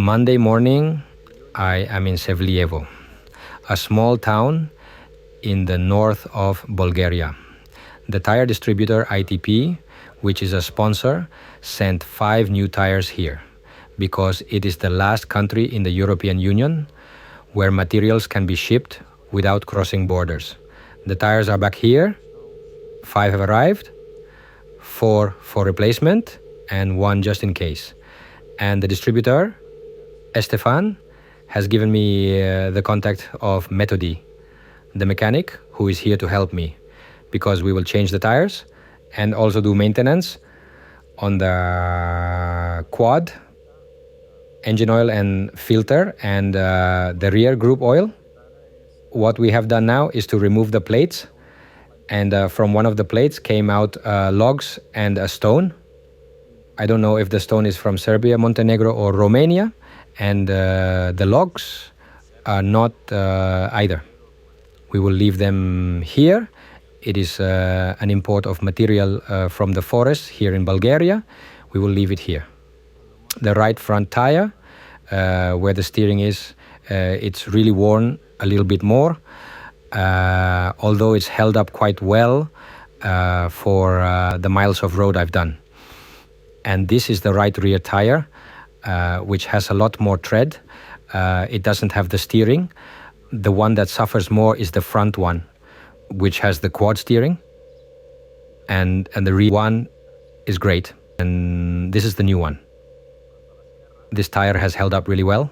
Monday morning, I am in Sevlevo, a small town in the north of Bulgaria. The tire distributor ITP, which is a sponsor, sent 5 new tires here because it is the last country in the European Union where materials can be shipped without crossing borders. The tires are back here. 5 have arrived, 4 for replacement, and 1 just in case. And the distributor, Estefan, has given me the contact of Metodio, the mechanic who is here to help me, because we will change the tires and also do maintenance on the quad, engine oil and filter, and the rear group oil. What we have done now is to remove the plates, and from one of the plates came out logs and a stone. I don't know if the stone is from Serbia, Montenegro, or Romania, and the logs are not either. We will leave them here. It is an import of material from the forest here in Bulgaria. We will leave it here. The right front tire, where the steering is, it's really worn a little bit more, although it's held up quite well for the miles of road I've done. And this is the right rear tire, which has a lot more tread. It doesn't have the steering. The one that suffers more is the front one, which has the quad steering, and the rear one is great. And this is the new one. This tire has held up really well,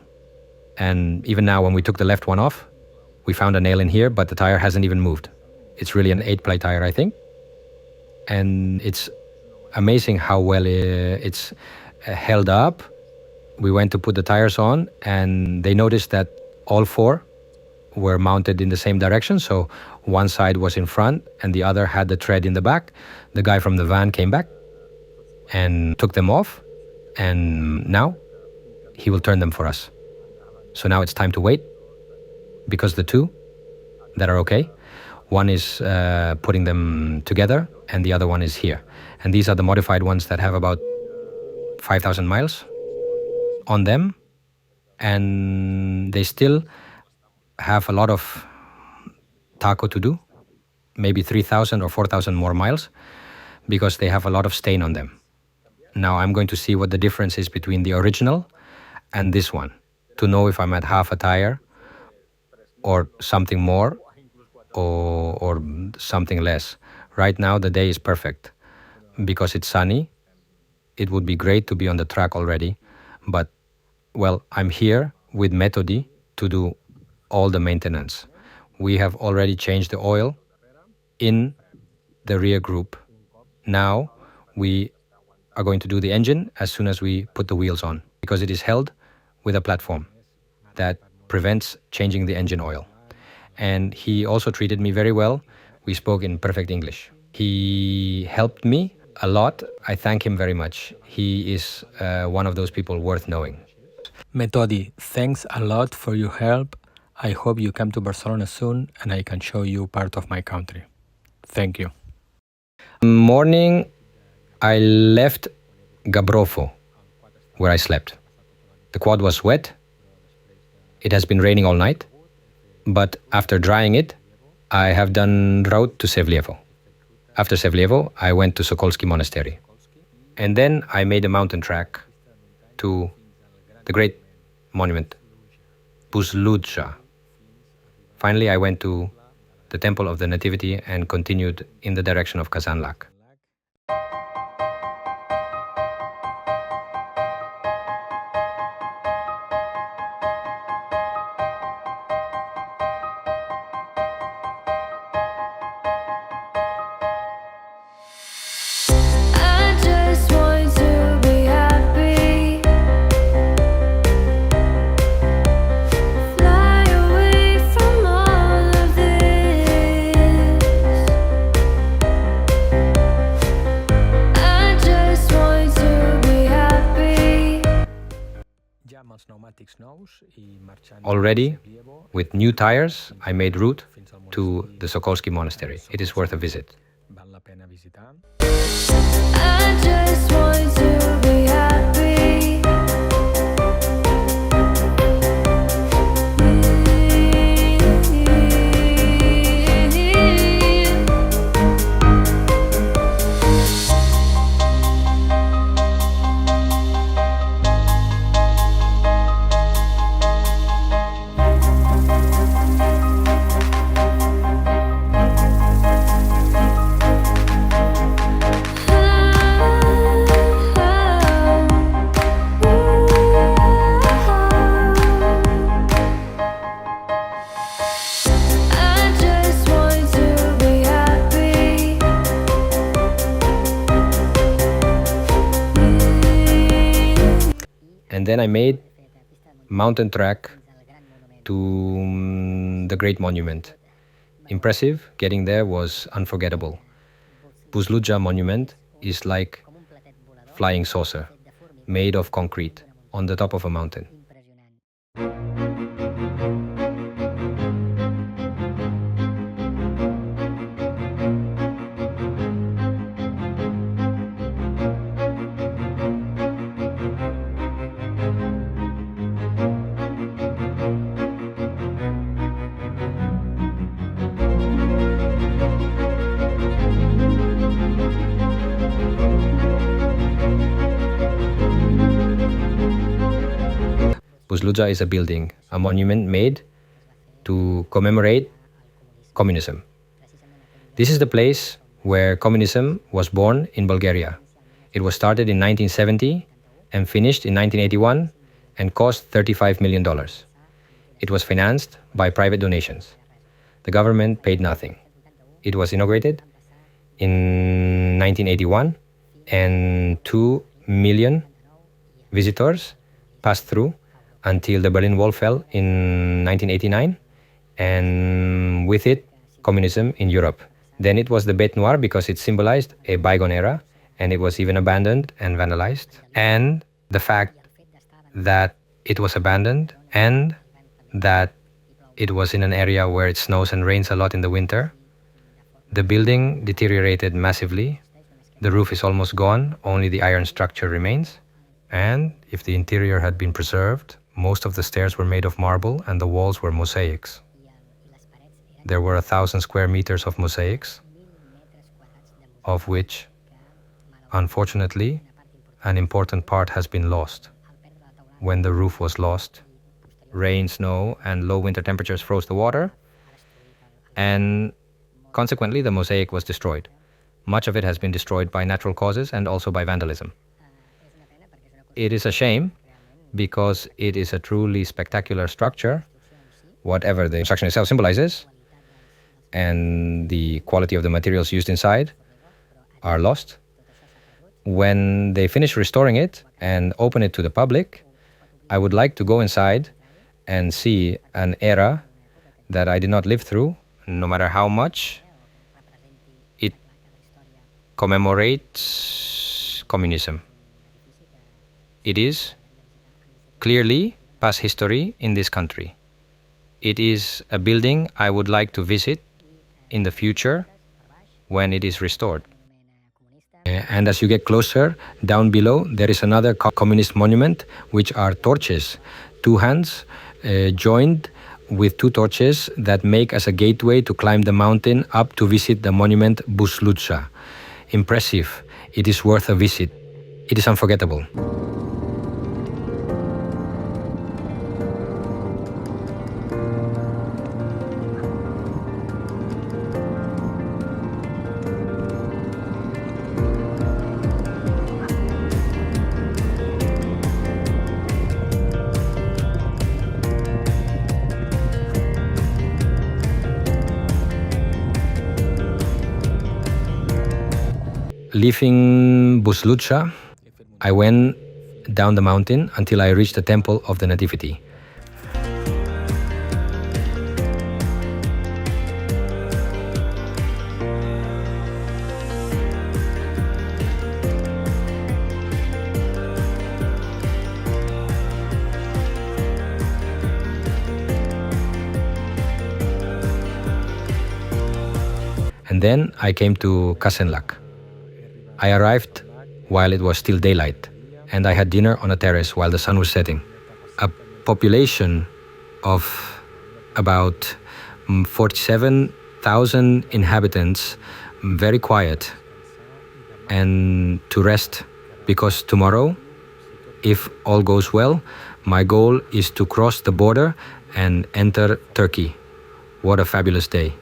and even now when we took the left one off, we found a nail in here, but the tire hasn't even moved. It's really an 8-ply tire, I think, and it's amazing how well it's held up. We went to put the tires on, and they noticed that all 4 were mounted in the same direction, so one side was in front and the other had the tread in the back. The guy from the van came back and took them off, and now he will turn them for us. So now it's time to wait, because the 2 that are okay, one is putting them together and the other one is here. And these are the modified ones that have about 5,000 miles on them, and they still have a lot of taco to do, maybe 3,000 or 4,000 more miles, because they have a lot of stain on them. Now I'm going to see what the difference is between the original and this one, to know if I'm at half a tire or something more or something less. Right now the day is perfect because it's sunny. It would be great to be on the track already, but well, I'm here with Metodio to do all the maintenance. We have already changed the oil in the rear group. Now we are going to do the engine as soon as we put the wheels on, because it is held with a platform that prevents changing the engine oil. And he also treated me very well. We spoke in perfect English. He helped me a lot. I thank him very much. He is one of those people worth knowing. Metodio, thanks a lot for your help. I hope you come to Barcelona soon and I can show you part of my country. Thank you. Morning, I left Gabrovo, where I slept. The quad was wet. It has been raining all night. But after drying it, I have done route to Sevlevo. After Sevlevo, I went to Sokolski Monastery. And then I made a mountain trek to the great monument, Buzludzha. Finally, I went to the Temple of the Nativity and continued in the direction of Kazanlak. Already, with new tires, I made route to the Sokolski Monastery. It is worth a visit. I just want to be happy. then I made mountain trek to the Great Monument. Impressive, getting there was unforgettable. Buzludzha Monument is like flying saucer, made of concrete, on the top of a mountain. Buzludzha is a building, a monument made to commemorate communism. This is the place where communism was born in Bulgaria. It was started in 1970 and finished in 1981 and cost $35 million. It was financed by private donations. The government paid nothing. It was inaugurated in 1981 and 2 million visitors passed through until the Berlin Wall fell in 1989, and with it, communism in Europe. Then it was the Bête Noire because it symbolized a bygone era, and it was even abandoned and vandalized. And the fact that it was abandoned and that it was in an area where it snows and rains a lot in the winter, the building deteriorated massively. The roof is almost gone, only the iron structure remains. And if the interior had been preserved, most of the stairs were made of marble and the walls were mosaics. There were 1,000 square meters of mosaics, of which, unfortunately, an important part has been lost. When the roof was lost, rain, snow, and low winter temperatures froze the water, and consequently the mosaic was destroyed. Much of it has been destroyed by natural causes and also by vandalism. It is a shame because it is a truly spectacular structure, whatever the construction itself symbolizes, and the quality of the materials used inside are lost. When they finish restoring it and open it to the public, I would like to go inside and see an era that I did not live through, no matter how much it commemorates communism. It is clearly past history in this country. It is a building I would like to visit in the future when it is restored. And as you get closer, down below, there is another communist monument, which are torches, two hands joined with two torches that make as a gateway to climb the mountain up to visit the monument Buzludzha. Impressive. It is worth a visit. It is unforgettable. Leaving Buzludzha, I went down the mountain until I reached the temple of the Nativity. And then I came to Kasenlak. I arrived while it was still daylight, and I had dinner on a terrace while the sun was setting. A population of about 47,000 inhabitants, very quiet, and to rest, because tomorrow, if all goes well, my goal is to cross the border and enter Turkey. What a fabulous day.